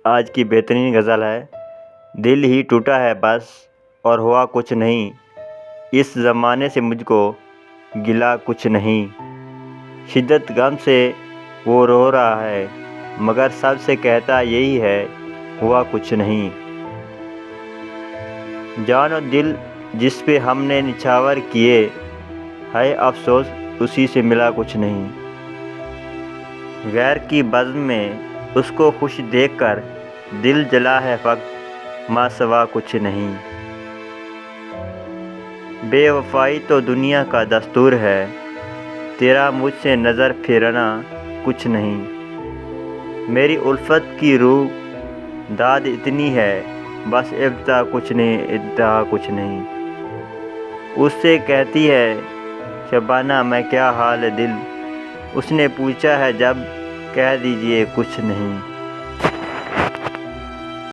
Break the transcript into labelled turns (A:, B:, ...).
A: آج کی بہترین غزل ہے۔ دل ہی ٹوٹا ہے بس اور ہوا کچھ نہیں، اس زمانے سے مجھ کو گلا کچھ نہیں۔ شدت غم سے وہ رو رہا ہے مگر سب سے کہتا یہی ہے ہوا کچھ نہیں۔ جان و دل جس پہ ہم نے نچھاور کیے، ہے افسوس اسی سے ملا کچھ نہیں۔ غیر کی بزم میں اس کو خوش دیکھ کر دل جلا ہے فقط ماں سوا کچھ نہیں۔ بے وفائی تو دنیا کا دستور ہے، تیرا مجھ سے نظر پھیرنا کچھ نہیں۔ میری الفت کی روح داد اتنی ہے، بس ابتدا کچھ نہیں، انتہا کچھ نہیں۔ اس سے کہتی ہے شبانہ میں کیا حال ہے دل، اس نے پوچھا ہے جب کہہ دیجئے کچھ نہیں۔